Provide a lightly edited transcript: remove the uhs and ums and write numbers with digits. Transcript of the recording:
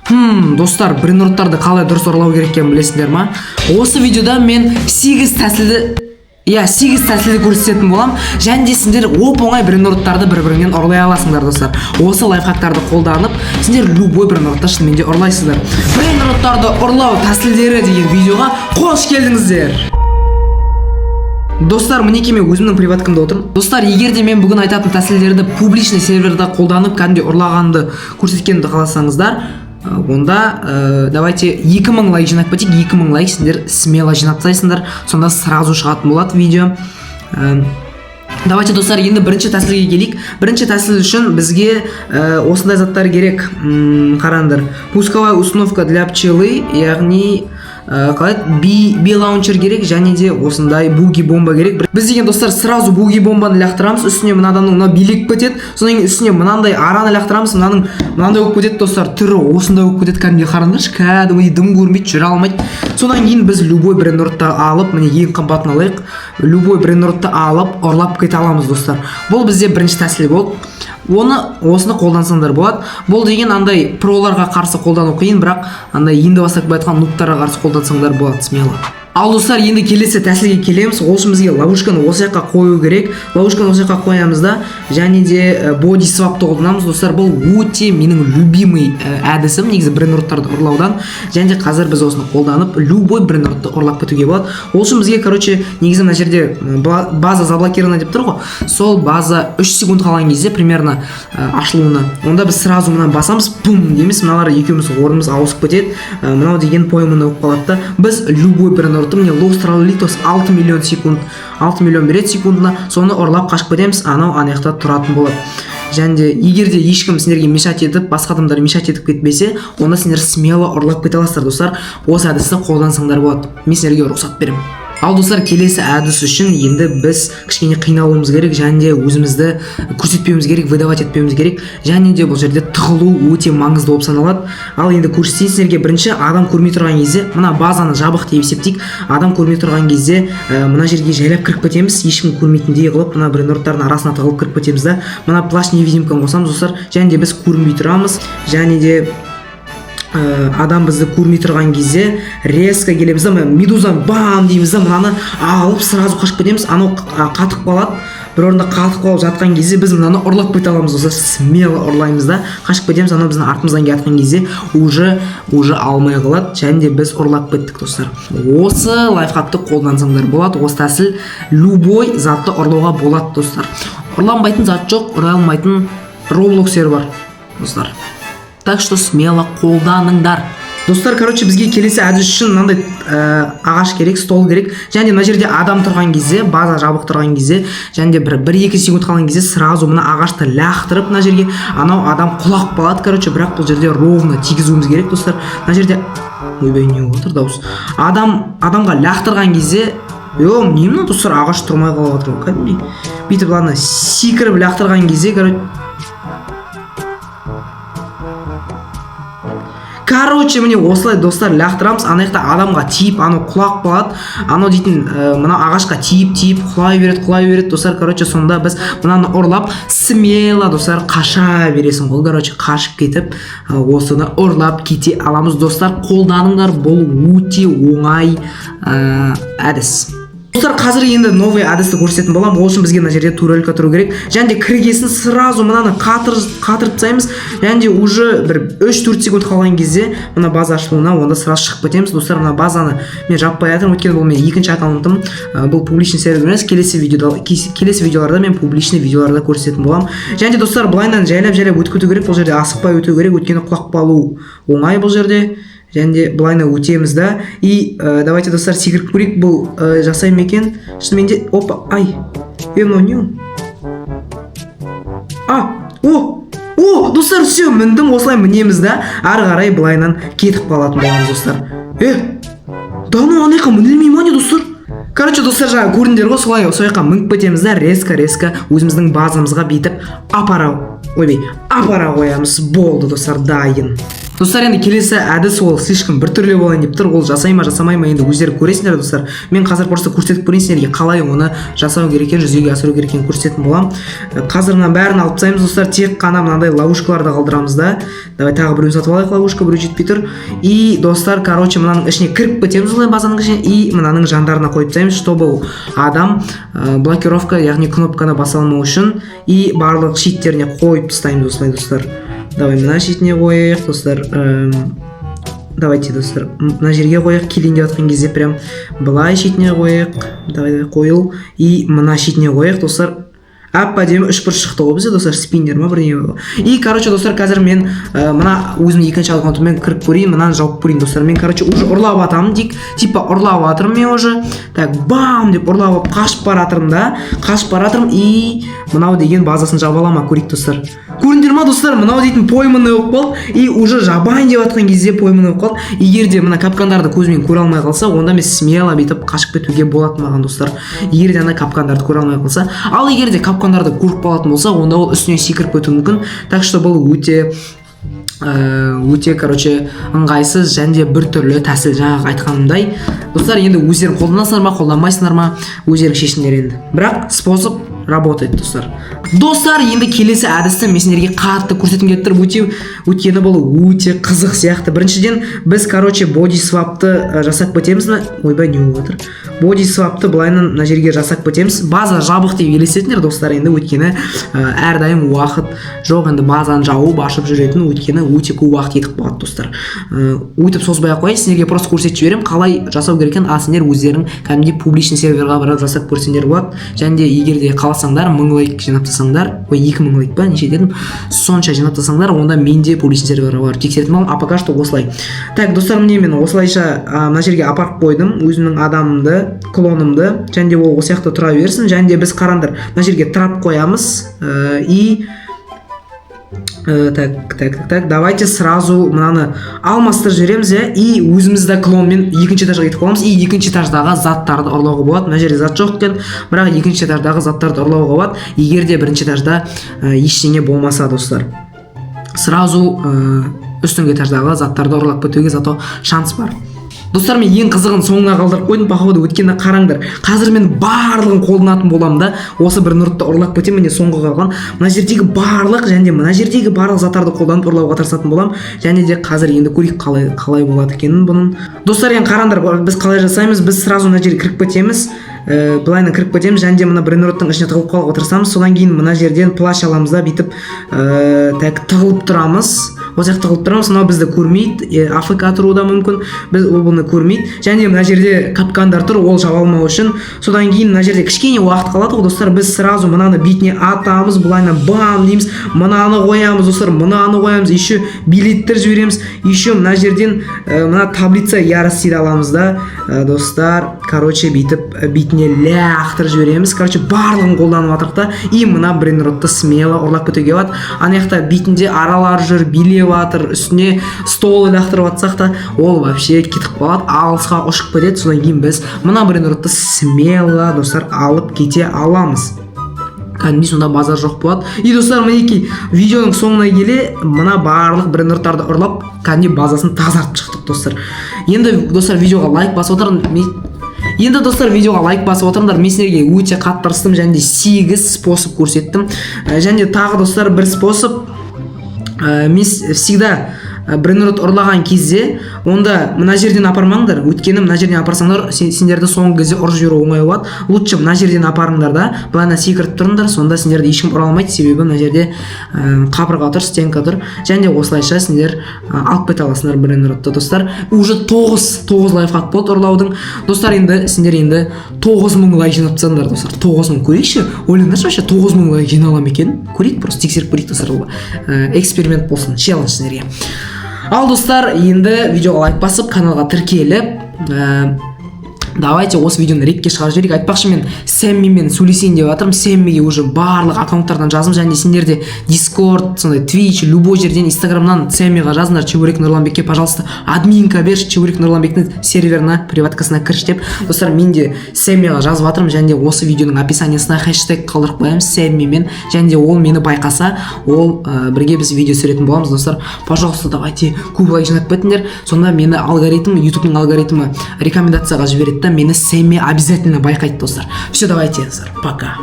Достар, брейнроттарды қалай дұрыс ұрлау керек екенін білесіңдер ма? Осы видеода мен 8 тәсілді көрсететін болам. Және де сендер оп-оңай брейнроттарды бір-бірінен ұрлай аласыңдар, достар. Осы лайфхактарды қолданып, сендер любой брейнротты шынымен де ұрлайсыздар. Брейнроттарды ұрлау тәсілдері деген видеоға қош келдіңіздер. Достар, мінекей мен өзімнің приваткамда отырмын. Достар, егер де мен бүгін айтатын тәсілдерді публичный серверда қолданып, кәдімгідей ұрлағанды көрсеткенді қаласаңыздар, онда давайте 2000 лайк жинап кетейік. 2000 лайк сендер смело жинатсайсыңдар, сонда сразу шығатын болады видео. Давайте, достар, енді бірінші тәсілге келейік. Бірінші тәсіл үшін бізге осындай заттар керек. Қараңдар, пусковая установка для пчелы, яғни би-лаунчер керек, және де осындай буги бомба керек. Біз деген, достар, сразу буги бомбаны лақтырамыз, үстіне мынаданның мына билік кетеді, содан кейін үстіне мынандай араны лақтырамыз, мынандай болып кетеді, достар, түрі осындай болып кетеді. Кәдімгі қараңдаршы, кәдімгідей дым көрмейді, жүре алмайды. Содан кейін біз любой брейнротты алып, міне ең қымбатын алайық, любой брейнротты алып ұрлап кете аламыз, достар. Бұл бізде бірінші тәсіл болды. Осыны қолдансаңдар болады. Бұл деген андай проларға қарсы қолдану қиын, бірақ андай енді бастап байтқан нуптарға қарсы қолдансаңдар болады, смело. Ал, достар, енді келесі тәсілге келеміз. Ол үшін бізге ловушканы осы жаққа қою керек. Ловушканы осы жаққа қоямыз да, және де боди свапты қолданамыз. Достар, бұл өте менің любимый әдісім, негізі брейнроттарды ұрлаудан. Және де қазір біз осыны қолданып, любой брейнротты ұрлап кетуге болады. Ол үшін бізге, негізі мына жерде база заблокирована деп тұр ғой. Сол база 3 секунд қалған кезде примерно ашылуына. Онда біз сразу мына басамыз, пум дейміз, мыналар екеуміз орнымыз ауысып кетеді. Мынау деген поймында болып қалады. Біз любой брейнротты, міне лоустралитос 6 миллион секунд, 6 миллион береді секундына, соны ұрлап қашып кетеміз, анау анаяқта тұратын болады. Және де егер де ешкім сендерге мешать етіп, басқа адамдар мешать етіп кетпесе, онда сендер смело ұрлап кете аласыздар, достар. Осы әдісті қолдансаңдар болады. Мен сендерге рұқсат беремін. Ал, достар, келесі әдіс үшін енді біз кішкене қиналуымыз керек, және де өзімізді көрсетпеуіміз керек, выдавать етпеуіміз керек, және де бұл жерде тығылу өте маңызды болып саналады. Ал, енді көрсетейін сіздерге. Бірінші, адам көрмей тұрған кезде, мына базаны жабық деп есептейік. Адам көрмей тұрған кезде мына жерге жайлап кіріп кетеміз, ешкім көрмейтіндей қылып, мына брейнроттардың арасына тығылып кіріп кетеміз да. Мына плащ невидимканы қосамыз, достар, және де біз көрінбей тұрамыз, және де адам бізді көрмей тұрған кезде резко келеміз да, медузаны бам дейміз да, мынаны алып сразу қашып кетеміз. Анау қатып қалады, бір орында қатып қалып жатқан кезде біз мынаны ұрлап кете аламыз, достар. Смело ұрлаймыз да, қашып кетеміз. Анау біздің артымыздан келе жатқан кезде уже алмай қалады, және де біз ұрлап кеттік, достар. Осы лайфхакты қолдансаңдар болады. Осы тәсіл любой затты ұрлауға болады, достар. Ұрланбайтын зат жоқ, ұрлай алмайтын роблоксер бар, достар. Так что смело қолданыңдар. Достар, бізге келесі әдіс үшін мынандай ағаш керек, стол керек. Және мына жерде адам тұрған кезде, база жабық тұрған кезде, және де 1-2 секунд қалған кезде сразу мына ағашты лақтырып мына жерге, анау адам құлап қалады, бірақ бұл жерде ровно тигізуіміз керек, достар. Мына жерде ойбай, не отыр дауыс. Адамға лақтырған кезде, не мына, достар, ағаш тұрмай қалып отыр. Кәдімгідей бүйтіп ана секіріп лақтырған кезде, міне осылай, достар, лақтырамыз. Анаяқта адамға тиіп, анау құлап қалады. Анау дейтін мына ағашқа тиіп құлай береді, достар. Сонда біз мынаны ұрлап смело, достар, қаша бересің ғой. Қашып кетіп, осыны ұрлап кете аламыз, достар. Қолданыңдар, бұл өте оңай әдіс. Достар, қазір енді новый әдісті көрсететін болам. Ол үшін бізге мына жерде турелька тұру керек. Және де кіргесін сразу мынаны қатырып тастаймыз. Және де уже 3-4 секунд қалған кезде мына база ашылуына, онда сразу шығып кетеміз. Достар, мына базаны мен жаппай жатырмын, өйткені бұл мен екінші аккаунтым. Бұл публичный сервер емес. Келесі видеоларда мен публичный видеоларда көрсететін болам. Және де, достар, былайынан жайлап өтіп кету керек. Бұл жерде асықпай өту керек, өйткені құлап қалу оңай бұл жерде. Және де былайна өтеміз да. И давайте, достар, секіріп көрейік. Бұл жасаймын екен. Шынымен де, опа, ай. Мынау не ол? Достар, все, міндім, осылай мінеміз да. Ары қарай былайнан кетіп қалатын боламыз, достар. Дауны анайқа мінілмей ма не, достар? Короче, достар, жаңа көрдіңдер ғой, солай сояққа мініп кетеміз да, резко өзіміздің базамызға бүйтіп апара қоямыз. Болды достар, дайын. Достар, енді келесі әдіс ол слишком біртүрлі болайын деп тұр. Ол жасай ма жасамай ма енді өздері көресіңдер достар. Мен қазір просто көрсетіп көрейін сендерге қалай оны жасау керек екенін, жүзеге асыру керек екенін көрсететін боламын. Қазір мына бәрін алып тастаймыз достар. Тек қана мынандай ловушкаларды қалдырамыз да. Давай тағы біреуін сатып алайық, ловушка біреу жетпей тұр. И достар, короче, мынаның ішіне кіріп кетеміз олай базаның ішіне и мынаның жандарына қойып тастаймыз, чтобы адам блокировка, яғни кнопканы баса алмау үшін и барлық шиттеріне қойып тастаймыз осылай достар. Давай мына шетіне қояйық достар. Давайте достар, мына жерге қояйық, келейін деп жатқан кезде прям былай шетіне қояйық. Давай қойыл и мына шетіне қояйық достар. Әп-әдемі үш бұрыш шықты ғой бізде достар, спиннер ма бірдеңе. И короче достар, қазір мен мына өзімнің екінші аккаунтыммен кіріп көрейін, мынаны жауып көрейін достар. Мен короче уже ұрлап атамын дейік, типа ұрлап атырмын мен уже. Так, бам деп ұрлап қашып баратырмын да, қашып баратырмын и мынау деген базасын жабалама көрейік достар. Көрдіңдер ма достар, мынау дейтін пойманный болып қалды и уже жабайын деп жатқан кезде пойманный болып қалды. Егер де мына капкандарды көзімен көре алмай қалса, онда мен смело бүйтіп қашып кетуге болады маған достар. Егер де ана капкандарды көре алмай қалса, ал егер де капкандарды көріп қалатын болса, онда ол үстіне секіріп кетуі мүмкін. Так что бұл өте короче ыңғайсыз және біртүрлі тәсіл, жаңағы айтқанымдай. Достар, енді өздерің қолданасыңдар ма, қолданбайсыңдар ма, өздерің шешіңдер енді. Бірақ способ работает достар. Достар, енді келесі әдісті мен сендерге қатты көрсеткім келіп тұр, өйткені бұл өте қызық сияқты. Біріншіден біз короче боди свапты жасап кетеміз. Ойбай, не болып жатыр? Боди свапты былайынан мына жерге жасап кетеміз. База жабық деп елестетіңдер достар, енді өйткені әрдайым уақыт жоқ, енді базаны жауып ашып жүретін, өйткені өте көп уақыт кетіп қалады достар. Өйтіп созбай ақ қояйын, сендерге просто көрсетіп жіберемін қалай жасау керек екенін. Сендер өздерің кәдімгідей публичный серверға барып жасап көрсеңдер болады. Және де егер де қаласаңдар 1000 лайк жинап тастасаңдар, 2000 лайк па неше дедім, сонша жинап тастасаңдар, онда мен де публичный серверға барып тексеретін боламын. А пока что осылай. Так достар, міне мен осылайша мына жерге апарып қойдым өзімнің адамымды, клонымды, және де ол сияқты тұра берсін. Және де біз қараңдар, мына жерге трап қоямыз и так, давайте сразу мынаны алмастырып жібереміз и өзімізді клонмен екінші этажға кетіп қаламыз и екінші этаждағы заттарды ұрлауға болады. Мына жерде зат жоқ екен, бірақ екінші этаждағы заттарды ұрлауға болады, егер де бірінші этажда ештеңе болмаса достар. Сразу үстіңгі этаждағы заттарды ұрлап кетуге зато шанс бар. Достар, мен ең қызығын соңына қалдырып қойдым, походу өткенде қараңдар. Қазір мен барлығын қолданатын боламын да, осы бір нұртты ұрлап кетемін, міне соңғы қалған. Мына жердегі барлық және де мына жердегі барлық заттарды қолданып ұрлауға тырысатын боламын. Және де қазір енді көрейік қалай болады екенін бұның. Достар, енді қараңдар, біз қалай жасаймыз? Біз сразу мына жерге кіріп кетеміз. Былайынан кіріп кетеміз және де мына брендроттың ішіне тығылып қалуға тырысамыз. Содан кейін мына жерден плащ аламыз да, бүйтіп тығылып тұрамыз. Осы тығылып тұрамыз, мынау бізді көрмейді, АФК тұруы да мүмкін, біз бұны көрмейді. Және де мына жерде капкандар тұр, ол жаба алмау үшін. Содан кейін мына жерде кішкене уақыт қалады ғой достар, біз сразу мынаны бетіне атамыз, былайынан бам дейміз, мынаны қоямыз достар, мынаны қоямыз, еще билеттер жібереміз, еще мына жерден мына таблица ярости аламыз да достар. Короче, бүйтіп бетіне лақтырып жібереміз. Короче, барлығын қолданып жатырмық та, и мына брендротты смело ұрлап кетуге болады. Ана жақта бетінде аралар жүр, билеп жатыр, үстіне стол лақтырып жатсақ та, ол вообще кетіп қалады, алысқа ұшып кетеді. Содан кейін біз мына брендротты смело достар алып кете аламыз. Кәдімгідей сонда базар жоқ болады. И достар, мінекей видеоның соңына келе мына барлық брендроттарды ұрлап кәдімгідей базасын тазартып шықтық достар. Енді достар, видеоға лайк басып отырыңдар. Мен сендерге өте қатты тырыстым және де 8 способ көрсеттім. Және тағы достар, бір способ, мен всегда брендрот ұрлаған кезде онда мына жерден апармаңдар, өйткені мына жерден апарсаңдар сендерді соңғы кезде ұрып жіберу оңай болады. Лучше мына жерден апарыңдар да, былайына секіріп тұрыңдар, сонда сендерді ешкім ұра алмайды, себебі мына жерде қабырға тұр, стенка тұр. Және де осылайша сендер алып кете аласыңдар брендротты достар. Уже 9 лайфхак болды ұрлаудың. Достар, енді сендер 9000 лайк жинап тастаңдар достар. 9000 көрейікші, ойлаңдаршы, вообще 9000 лайк жиналам екен. Көрейік, просто тексеріп көрейік достар. Эксперимент болсын, челлендж сендерге. Ал достар, енді видеоға лайк басып, каналға тіркеліп, давайте осы видеоны ретке шығарып жіберейік. Айтпақшы, мен Сэммимен сөйлесейін деп жатырмын. Сэммиге уже барлық аккаунттардан жаздым, және сендер де Discord, сондай Twitch, любой жерден Инстаграмнан Сэммиға жазыңдар, Чебурек Нұрланбекке, пожалуйста, админка берші, Чебурек Нұрланбектің серверына, приваткасына кіріш деп. Достар, мен де Сэммиға жазып жатырмын, және де осы видеоның описаниясына хэштег қалдырып қоямын Сэммимен, және де ол мені байқаса, ол бірге біз видео түсіретін боламыз. Достар, пожалуйста, давайте көп лайк жинап кетіңдер. Сонда мені алгоритм, ютубтың алгоритмі рекомендацияға жібереді да, мені Сэмми обязательно байқайды. Достар, все, давайте, пока.